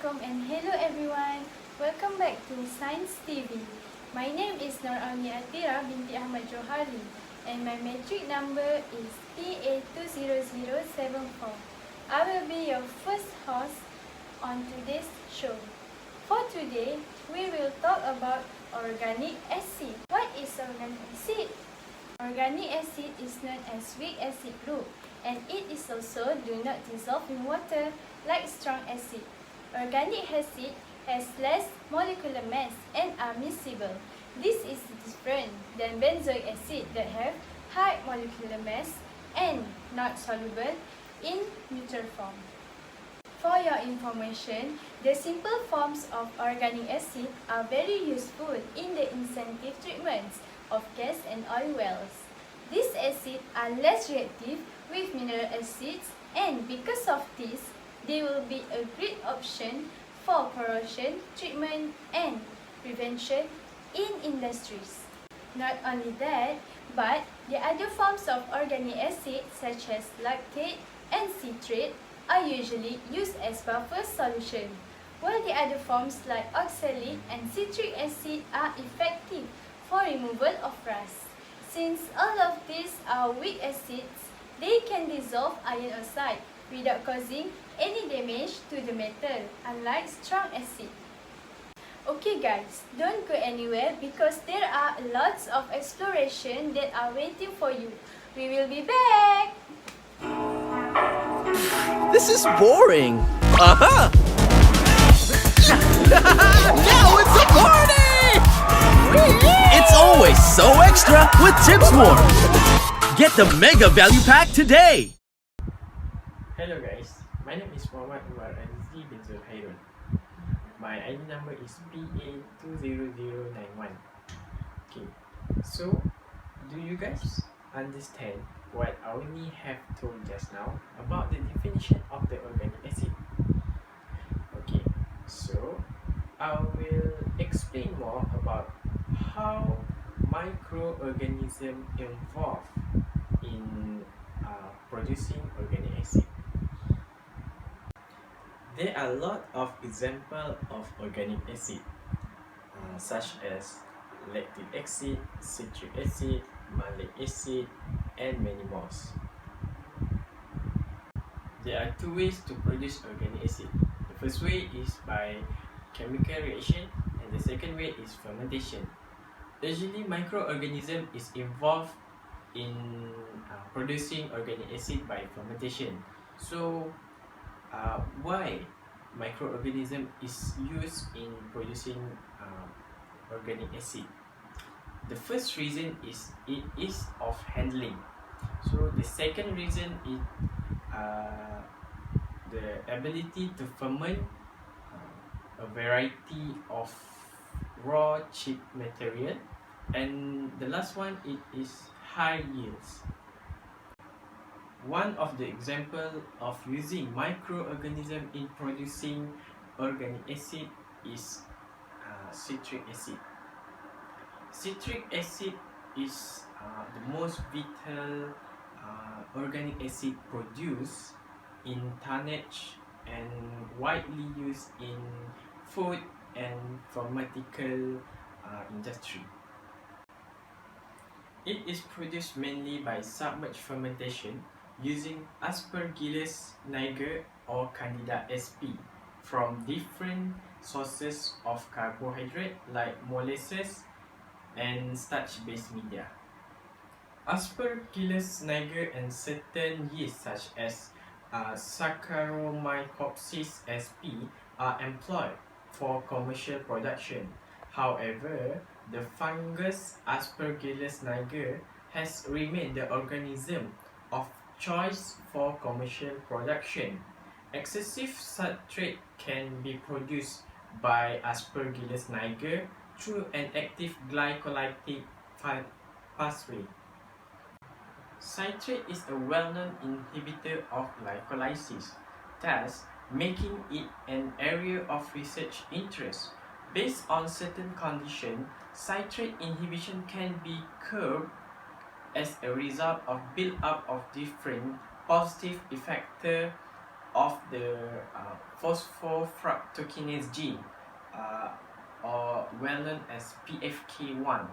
Assalamualaikum and hello everyone. Welcome back to Science TV. My name is ATHIRAH binti AHMAD JOHARI and my metric number is PA20074. I will be your first host on today's show. For today, we will talk about organic acid. What is organic acid? Organic acid is known as weak acid group, and it is also do not dissolve in water like strong acid. Organic acid has less molecular mass and are miscible. This is different than benzoic acid that have high molecular mass and not soluble in neutral form. For your information, the simple forms of organic acid are very useful in the intensive treatments of gas and oil wells. These acids are less reactive with mineral acids, and because of this, they will be a great option for corrosion treatment and prevention in industries. Not only that, but the other forms of organic acid such as lactate and citrate are usually used as buffer solution, while the other forms like oxalic and citric acid are effective for removal of rust. Since all of these are weak acids, they can dissolve iron oxide without causing any damage to the metal, unlike strong acid. Okay guys, don't go anywhere because there are lots of exploration that are waiting for you. We will be back! This is boring! Aha! Now it's a party! It's always so extra with Tips More! Get the Mega Value Pack today! Hello guys, my name is Muhammad AZIZI bin ZULKHAIRUL. My ID number is PA20091. Okay, so do you guys understand what AUNI have told just now about the definition of the organic acid? Okay, so I will explain more about how microorganisms involved in producing organic acid. There are a lot of examples of organic acid, such as lactic acid, citric acid, malic acid, and many more. There are two ways to produce organic acid. The first way is by chemical reaction, and the second way is fermentation. Usually, microorganism is involved in producing organic acid by fermentation. So, why microorganism is used in producing organic acid? The first reason is it is of handling. So the second reason is the ability to ferment a variety of raw cheap material, and the last one it is high yields. One of the examples of using microorganism in producing organic acid is citric acid. Citric acid is the most vital organic acid produced in tonnage and widely used in food and pharmaceutical industry. It is produced mainly by submerged fermentation using Aspergillus niger or Candida sp from different sources of carbohydrate like molasses and starch-based media. Aspergillus niger and certain yeasts such as Saccharomyces sp are employed for commercial production. However, the fungus Aspergillus niger has remained the organism of choice for commercial production. Excessive citrate can be produced by Aspergillus niger through an active glycolytic pathway. Citrate is a well-known inhibitor of glycolysis, thus making it an area of research interest. Based on certain conditions, citrate inhibition can be curbed as a result of build-up of different positive effectors of the phosphofructokinase gene, or well known as PFK1.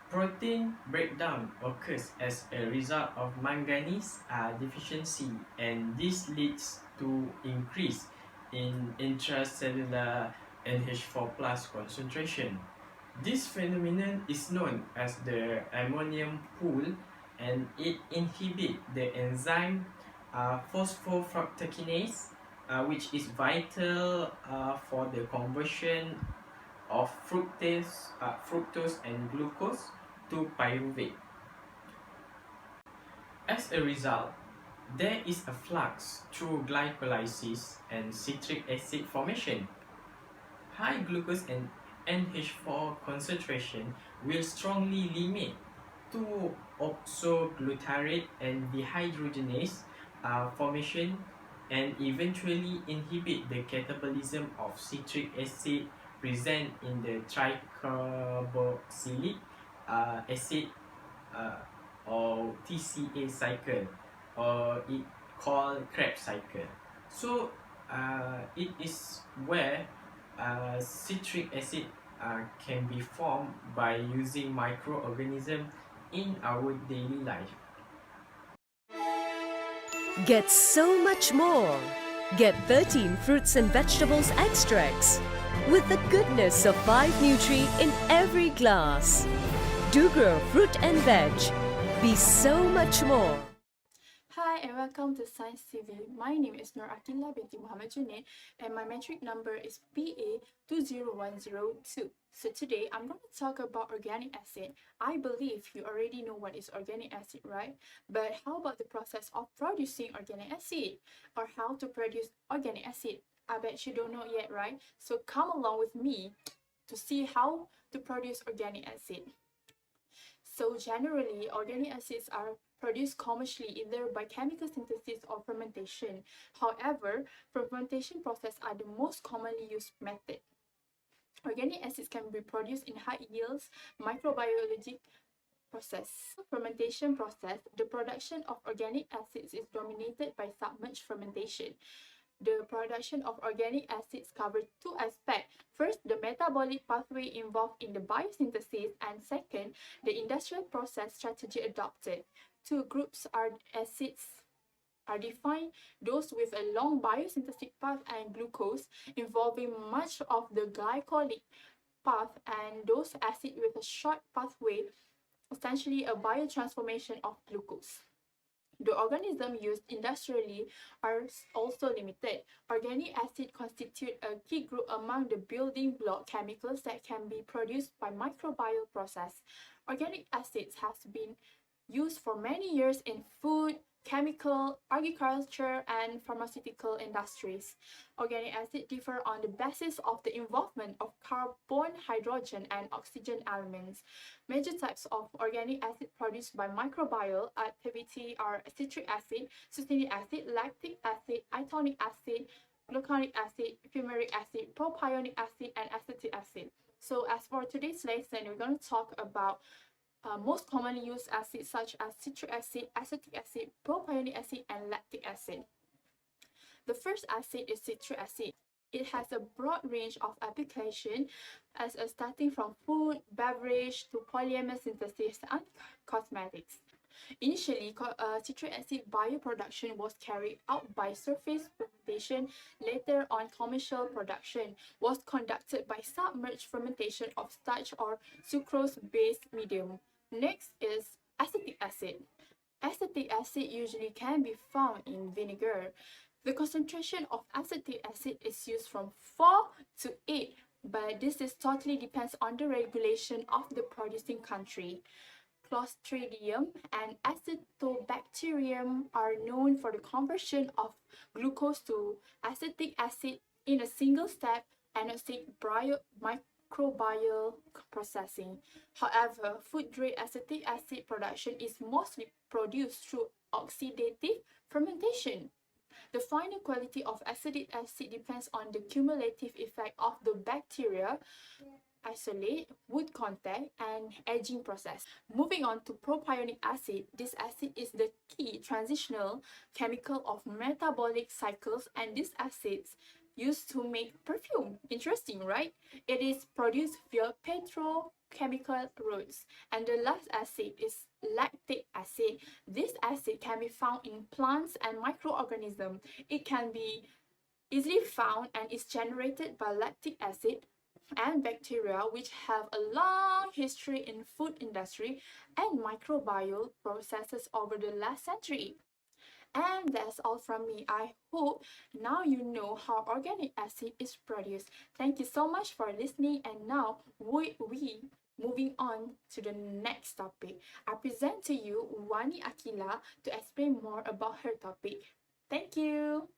Protein breakdown occurs as a result of manganese deficiency, and this leads to increase in intracellular NH4 plus concentration. This phenomenon is known as the ammonium pool, and it inhibits the enzyme phosphofructokinase, which is vital for the conversion of fructose and glucose to pyruvate. As a result, there is a flux through glycolysis and citric acid formation. High glucose and NH4 concentration will strongly limit 2-oxoglutarate and dehydrogenase formation, and eventually inhibit the catabolism of citric acid present in the tricarboxylic acid or TCA cycle, or it called Krebs cycle. So it is where citric acid can be formed by using microorganisms in our daily life. Get so much more. Get 13 fruits and vegetables extracts with the goodness of 5 Nutri in every glass. Do grow fruit and veg. Be so much more. Hi and welcome to Science TV. My name is AQILAH binti Muhammad Junit and my metric number is PA20102. So today I'm going to talk about organic acid. I believe you already know what is organic acid, right? But how about the process of producing organic acid, or how to produce organic acid? I bet you don't know yet, right? So come along with me to see how to produce organic acid. So generally, organic acids are produced commercially either by chemical synthesis or fermentation. However, fermentation process are the most commonly used method. Organic acids can be produced in high yields microbiologic process. Fermentation process, the production of organic acids is dominated by submerged fermentation. The production of organic acids covers 2 aspects. First, the metabolic pathway involved in the biosynthesis, and second, the industrial process strategy adopted. 2 groups of acids are defined: those with a long biosynthetic path and glucose involving much of the glycolytic path, and those acids with a short pathway, essentially a biotransformation of glucose. The organisms used industrially are also limited. Organic acid constitute a key group among the building block chemicals that can be produced by microbial process. Organic acids has been used for many years in food, chemical, agriculture, and pharmaceutical industries. Organic acids differ on the basis of the involvement of carbon, hydrogen, and oxygen elements. Major types of organic acid produced by microbial activity are citric acid, succinic acid, lactic acid, itonic acid, gluconic acid, fumaric acid, propionic acid, and acetic acid. So as for today's lesson, we're going to talk about most commonly used acids such as citric acid, acetic acid, propionic acid, and lactic acid. The first acid is citric acid. It has a broad range of application, starting from food, beverage, to polymer synthesis and cosmetics. Initially, citric acid bioproduction was carried out by surface fermentation. Later on, commercial production was conducted by submerged fermentation of starch or sucrose-based medium. Next is acetic acid. Acetic acid usually can be found in vinegar. The concentration of acetic acid is used from 4 to 8, but this totally depends on the regulation of the producing country. Clostridium and Acetobacterium are known for the conversion of glucose to acetic acid in a single step anostic microbial processing. However, food-grade acetic acid production is mostly produced through oxidative fermentation. The final quality of acetic acid depends on the cumulative effect of the bacteria, isolate, wood contact, and aging process. Moving on to propionic acid, this acid is the key transitional chemical of metabolic cycles, and these acids used to make perfume. Interesting, right? It is produced via petrochemical routes. And the last acid is lactic acid. This acid can be found in plants and microorganisms. It can be easily found and is generated by lactic acid and bacteria, which have a long history in food industry and microbial processes over the last century. And that's all from me. I hope now you know how organic acid is produced. Thank you so much for listening, and now we moving on to the next topic. I present to you WANI AQILAH to explain more about her topic. Thank you.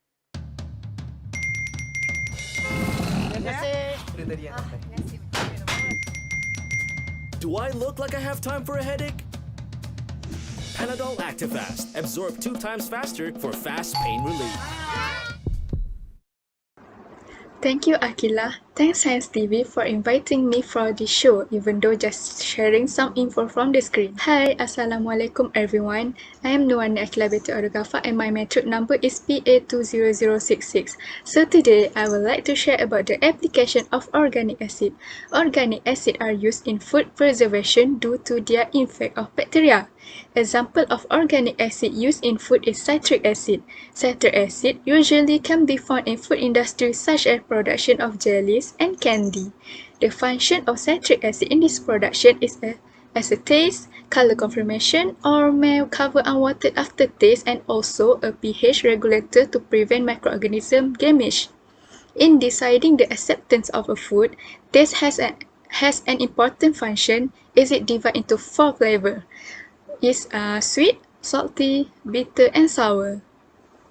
Do I look like I have time for a headache? Panadol Actifast. Absorb 2 times faster for fast pain relief. Thank you, AQILAH. Thanks Science TV for inviting me for this show, even though just sharing some info from the screen. Hi, Assalamualaikum everyone. I am WANI AQILAH binti GHAFAR and my metric number is PA20066. So today, I would like to share about the application of organic acid. Organic acid are used in food preservation due to their effect of bacteria. Example of organic acid used in food is citric acid. Citric acid usually can be found in food industry such as production of jellies and candy. The function of citric acid in this production is as a taste, color confirmation, or may cover unwanted aftertaste, and also a pH regulator to prevent microorganism damage. In deciding the acceptance of a food, taste has an important function. Is it divided into 4 flavors? Is sweet, salty, bitter, and sour.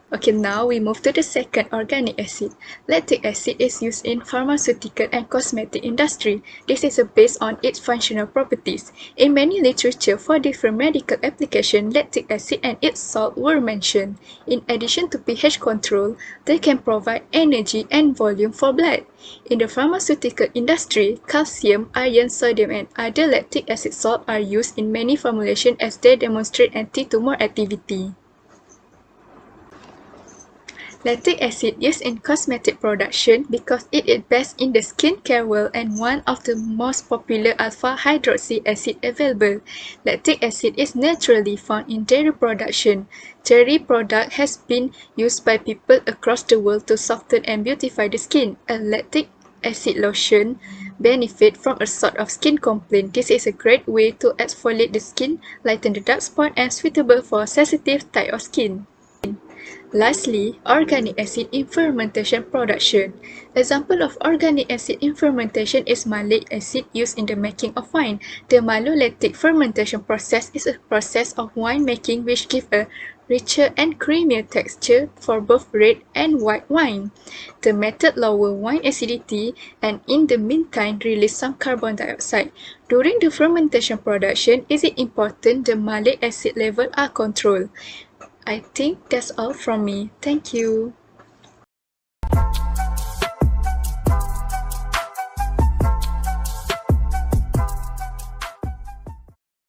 Okay, now we move to the second organic acid. Lactic acid is used in pharmaceutical and cosmetic industry. This is based on its functional properties. In many literature for different medical applications, lactic acid and its salt were mentioned. In addition to pH control, they can provide energy and volume for blood. In the pharmaceutical industry, calcium, iron, sodium, and other lactic acid salts are used in many formulations as they demonstrate anti-tumor activity. Lactic acid used in cosmetic production because it is best in the skincare world and one of the most popular alpha hydroxy acid available. Lactic acid is naturally found in dairy production. Dairy product has been used by people across the world to soften and beautify the skin. A lactic acid lotion benefit from a sort of skin complaint. This is a great way to exfoliate the skin, lighten the dark spot, and suitable for sensitive type of skin. Lastly, organic acid in fermentation production. Example of organic acid in fermentation is malic acid used in the making of wine. The malolactic fermentation process is a process of wine making which gives a richer and creamier texture for both red and white wine. The method lower wine acidity and in the meantime release some carbon dioxide. During the fermentation production, it is important the malic acid level are controlled. I think that's all from me. Thank you.